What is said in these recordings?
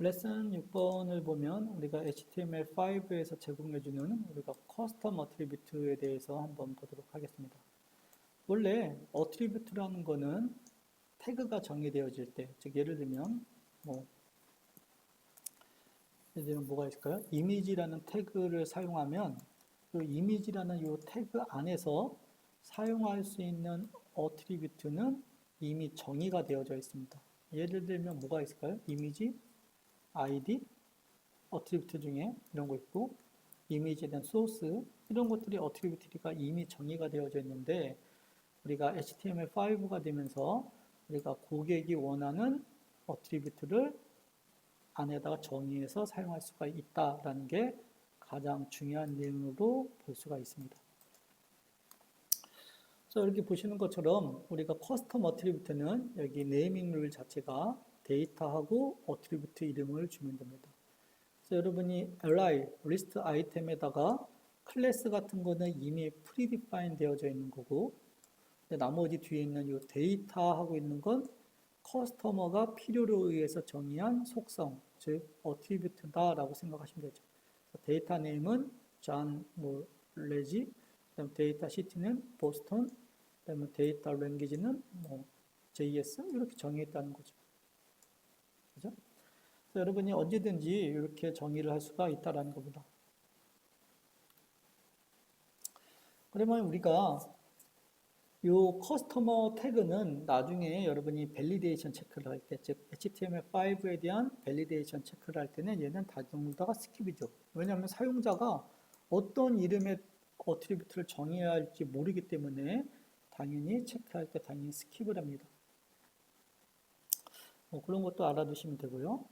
레슨 6번을 보면 우리가 HTML5에서 제공해주는 우리가 커스텀 어트리뷰트에 대해서 한번 보도록 하겠습니다. 원래 어트리뷰트라는 거는 태그가 정의되어질 때, 즉 예를 들면 뭐가 있을까요? 이미지라는 태그를 사용하면 그 이미지라는 이 태그 안에서 사용할 수 있는 어트리뷰트는 이미 정의가 되어져 있습니다. 예를 들면 뭐가 있을까요? 이미지, ID, 어트리뷰트 중에 이런 거 있고 이미지에 대한 소스 이런 것들이 어트리뷰트가 이미 정의가 되어져 있는데 우리가 HTML5가 되면서 우리가 고객이 원하는 어트리뷰트를 안에다가 정의해서 사용할 수가 있다라는 게 가장 중요한 내용으로 볼 수가 있습니다. 자, 이렇게 보시는 것처럼 우리가 커스텀 어트리뷰트는 여기 네이밍 룰 자체가 데이터하고 어트리뷰트 이름을 주면 됩니다. 그래서 여러분이 li, 리스트 아이템에다가 클래스 같은 거는 이미 프리디파인 되어져 있는 거고 나머지 뒤에 있는 이 데이터하고 있는 건 커스터머가 필요로 의해서 정의한 속성, 즉 어트리뷰트다라고 생각하시면 되죠. 데이터 네임은 존, 레지, 그다음 데이터 시티는 보스턴, 그다음에 데이터 랭귀지는 JS 이렇게 정의했다는 거죠. 그죠? 여러분이 언제든지 이렇게 정의를 할 수가 있다라는 겁니다. 그러면 우리가 이 커스터머 태그는 나중에 여러분이 밸리데이션 체크를 할 때, 즉 HTML5에 대한 밸리데이션 체크를 할 때는 얘는 전부 다가 스킵이죠. 왜냐하면 사용자가 어떤 이름의 어트리뷰트를 정의해야 할지 모르기 때문에 당연히 체크할 때 당연히 스킵을 합니다. 그런 것도 알아두시면 되고요.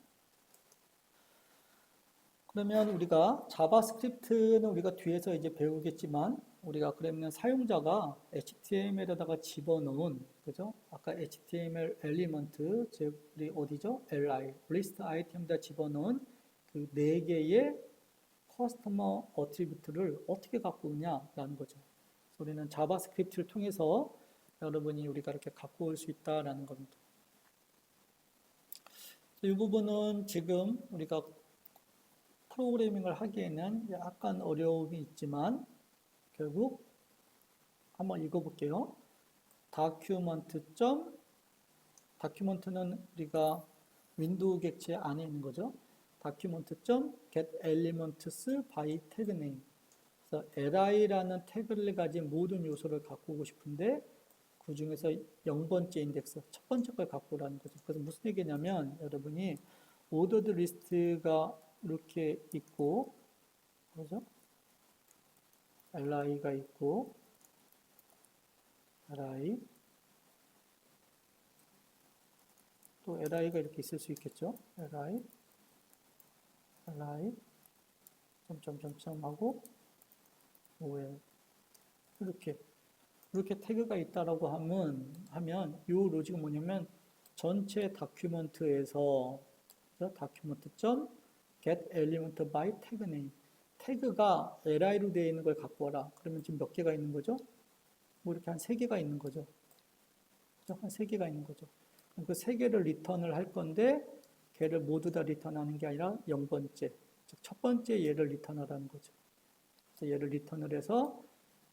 그러면 우리가 자바스크립트는 우리가 뒤에서 이제 배우겠지만 우리가 그러면 사용자가 HTML에다가 집어넣은 그죠? 아까 HTML 엘리먼트 즉 우리 어디죠? li 리스트 아이템에다 집어넣은 그 4개의 커스터머 어트리뷰트를 어떻게 갖고 오냐라는 거죠. 그래서 우리는 자바스크립트를 통해서 여러분이 우리가 이렇게 갖고 올 수 있다라는 겁니다. 이 부분은 지금 우리가 프로그래밍을 하기에는 약간 어려움이 있지만 결국 한번 읽어볼게요. 다큐먼트는 우리가 윈도우 객체 안에 있는 거죠. document.getElements by tag name. 그래서 li라는 태그를 가진 모든 요소를 갖고 오고 싶은데 그 중에서 0번째 인덱스, 첫 번째 걸 갖고 오라는 거죠. 그래서 무슨 얘기냐면 여러분이 ordered list가 이렇게 있고, 그죠? li가 있고, li, 또 li가 이렇게 있을 수 있겠죠? li, 점점점점 하고, ol. 이렇게 태그가 있다라고 하면, 이 로직은 뭐냐면, 전체 다큐먼트에서, document.get element by tag name. 태그가 li로 되어 있는 걸 갖고 와라. 그러면 지금 몇 개가 있는 거죠? 이렇게 한 3개가 있는 거죠. 한 3개가 있는 거죠. 그 3개를 리턴을 할 건데 걔를 모두 다 리턴하는 게 아니라 0번째, 즉 첫 번째 얘를 리턴하라는 거죠. 그래서 얘를 리턴을 해서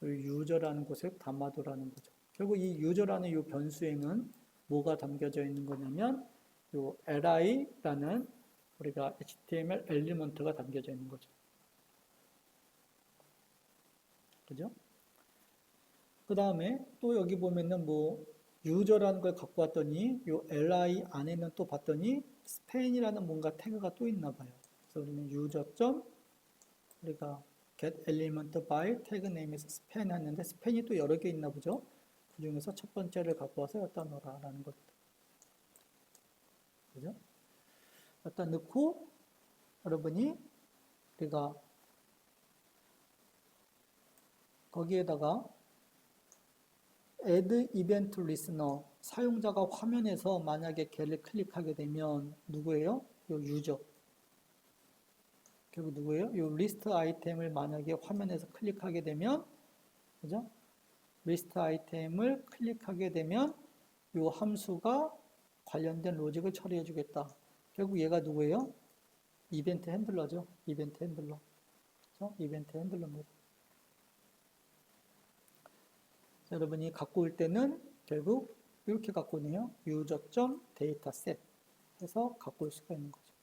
유저라는 곳에 담아두라는 거죠. 결국 이 유저라는 이 변수에는 뭐가 담겨져 있는 거냐면 이 li라는 우리가 HTML 엘리먼트가 담겨져 있는 거죠. 그죠? 그 다음에 또 여기 보면은 유저라는 걸 갖고 왔더니 요 li 안에는 또 봤더니 span이라는 뭔가 태그가 또 있나 봐요. 그래서 우리는 user. 우리가 get element by tag name에서 span 했는데 span이 또 여러 개 있나 보죠. 그 중에서 첫 번째를 갖고 와서 여기다 넣어라라는 겁니다. 그죠? 여기다 넣고 여러분이 우리가 거기에다가 add event listener 사용자가 화면에서 만약에 걔를 클릭하게 되면 누구예요? 요 유저. 결국 누구예요? 요 리스트 아이템을 만약에 화면에서 클릭하게 되면 그죠? 리스트 아이템을 클릭하게 되면 요 함수가 관련된 로직을 처리해 주겠다. 결국 얘가 누구예요? 이벤트 핸들러죠. 이벤트 핸들러. 그렇죠? 이벤트 핸들러입니다. 여러분이 갖고 올 때는 결국 이렇게 갖고 오네요. user.dataset 해서 갖고 올 수가 있는 거죠.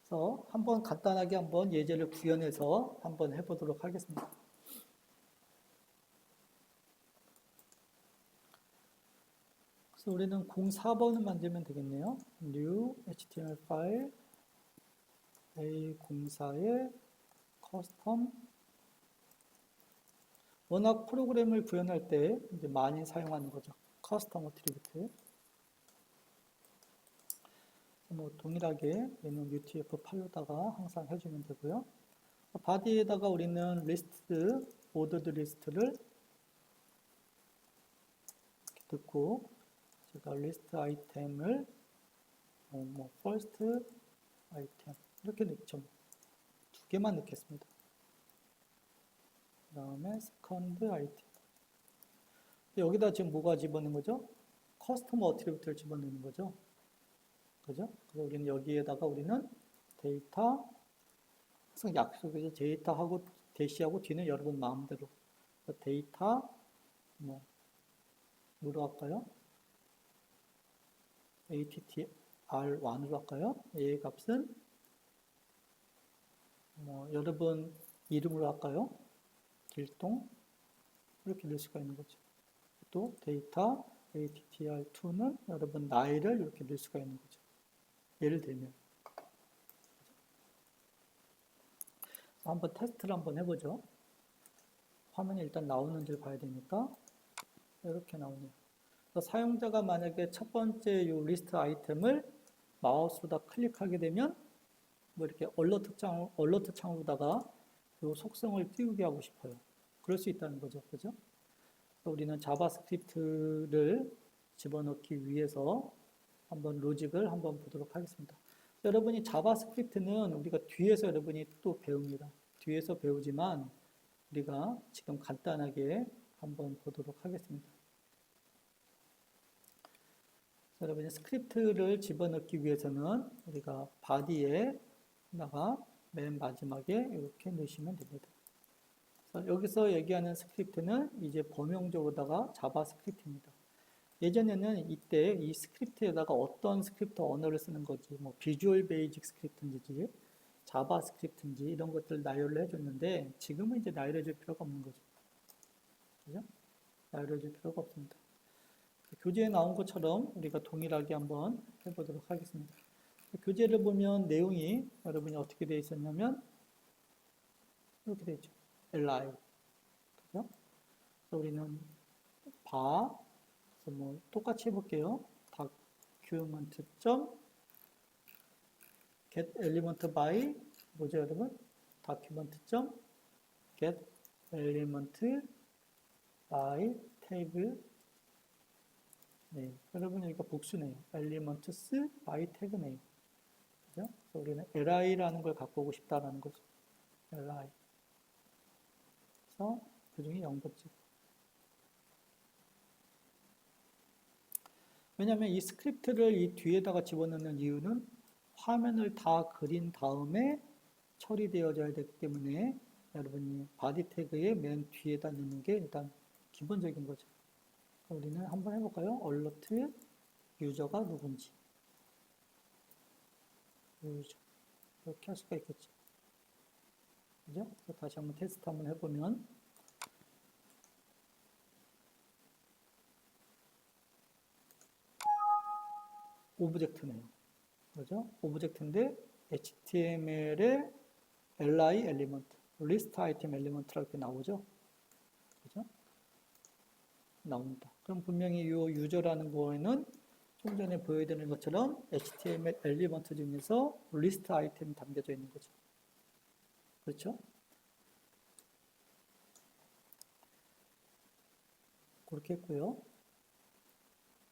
그래서 한번 간단하게 한번 예제를 구현해서 한번 해보도록 하겠습니다. 그래서 우리는 04번을 만들면 되겠네요. new html 파일 A04의 custom. 워낙 프로그램을 구현할 때 이제 많이 사용하는 거죠. 커스텀 어트리뷰트. 뭐 동일하게 얘는 UTF-8로다가 항상 해주면 되고요. 바디에다가 우리는 리스트, 오더드 리스트를 이렇게 넣고 제가 리스트 아이템을 first 아이템 이렇게 넣죠. 두 개만 넣겠습니다. 그 다음에 second 아이템. 여기다 지금 뭐가 집어넣는 거죠? 커스텀 어트리뷰트를 집어넣는 거죠. 그죠? 그래서 우리는 여기에다가 우리는 데이터, 항상 약속이죠. 데이터하고 대시하고 뒤는 여러분 마음대로. 데이터, 뭐로 할까요? attr1으로 할까요? A 값은 여러분 이름으로 할까요? 길동 이렇게 넣을 수가 있는 거죠. 또 데이터 attr2는 여러분 나이를 이렇게 넣을 수가 있는 거죠. 예를 들면 한번 테스트를 한번 해보죠. 화면이 일단 나오는지를 봐야 되니까 이렇게 나오네요. 사용자가 만약에 첫 번째 이 리스트 아이템을 마우스로다 클릭하게 되면 뭐 이렇게 얼러트 창으로다가 이 속성을 띄우게 하고 싶어요. 그럴 수 있다는 거죠. 그죠? 우리는 자바스크립트를 집어넣기 위해서 한번 로직을 한번 보도록 하겠습니다. 여러분이 자바스크립트는 우리가 뒤에서 여러분이 또 배웁니다. 뒤에서 배우지만 우리가 지금 간단하게 한번 보도록 하겠습니다. 여러분이 스크립트를 집어넣기 위해서는 우리가 바디에다가 맨 마지막에 이렇게 넣으시면 됩니다. 여기서 얘기하는 스크립트는 이제 범용적으로다가 자바스크립트입니다. 예전에는 이때 이 스크립트에다가 어떤 스크립트 언어를 쓰는 거지, 뭐 비주얼 베이직 스크립트인지, 자바스크립트인지 이런 것들을 나열을 해줬는데 지금은 이제 나열해 줄 필요가 없는 거죠. 그죠? 나열해 줄 필요가 없습니다. 교재에 나온 것처럼 우리가 동일하게 한번 해보도록 하겠습니다. 교재를 보면 내용이 여러분이 어떻게 되어 있었냐면 이렇게 되어 있죠. li. 그죠? 그래서 우리는 바 그래서 뭐 똑같이 해볼게요. document get element by 뭐죠 여러분? document get element by tag. 네, 여러분 여기가 복수네요. elements by tag네요. 그죠? 그래서 우리는 li라는 걸 갖고 오고 싶다라는 거죠. li. 그래서 그 중에 0번째. 왜냐하면 이 스크립트를 이 뒤에다가 집어넣는 이유는 화면을 다 그린 다음에 처리되어져야 되기 때문에 여러분이 바디 태그의 맨 뒤에다 넣는 게 일단 기본적인 거죠. 우리는 한번 해볼까요? alert 유저가 누군지. 유저. 이렇게 할 수가 있겠죠. 그죠? 그래서 다시 한번 테스트 한번 해보면 오브젝트네요. 그죠? 오브젝트인데 HTML의 li 엘리먼트, 리스트 아이템 엘리먼트라고 이렇게 나오죠. 그죠? 나옵니다. 그럼 분명히 이 유저라는 거에는 좀 전에 보여드린 것처럼 HTML 엘리먼트 중에서 리스트 아이템이 담겨져 있는 거죠. 그렇죠? 그렇게 했고요.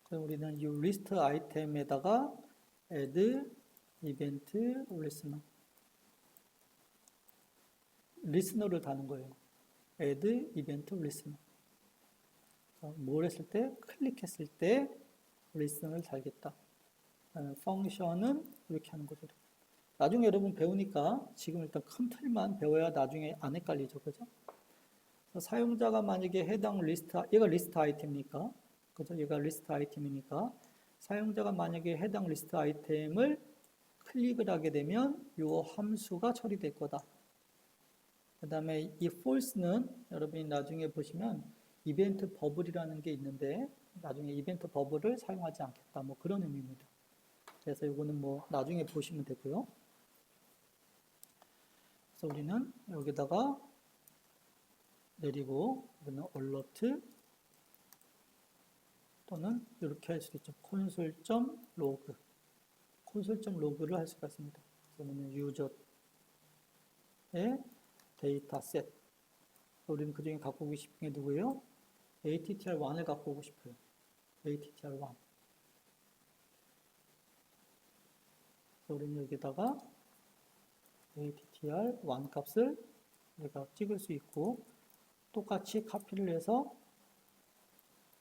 그럼 우리는 이 리스트 아이템에다가 add event listener 리스너를 다는 거예요. add event listener. 뭘 했을 때? 클릭했을 때 리스너를 달겠다. 펑션은 이렇게 하는 거죠. 나중에 여러분 배우니까 지금 일단 큰 틀만 배워야 나중에 안 헷갈리죠. 그죠? 사용자가 만약에 해당 리스트, 얘가 리스트 아이템이니까, 그죠? 얘가 리스트 아이템이니까, 사용자가 만약에 해당 리스트 아이템을 클릭을 하게 되면 이 함수가 처리될 거다. 그 다음에 이 false는 여러분이 나중에 보시면 이벤트 버블이라는 게 있는데, 나중에 이벤트 버블을 사용하지 않겠다. 뭐 그런 의미입니다. 그래서 이거는 뭐 나중에 보시면 되고요. 그래서 우리는 여기다가 내리고 이거는 alert 또는 이렇게 할 수도 있죠. console.log console.log를 할 수가 있습니다. 그러면 유저의 데이터 셋. 우리는 그 중에 갖고 오고 싶은 게 누구예요? attr1을 갖고 오고 싶어요. attr1. 우리는 여기다가 attr1 값을 내가 찍을 수 있고 똑같이 카피를 해서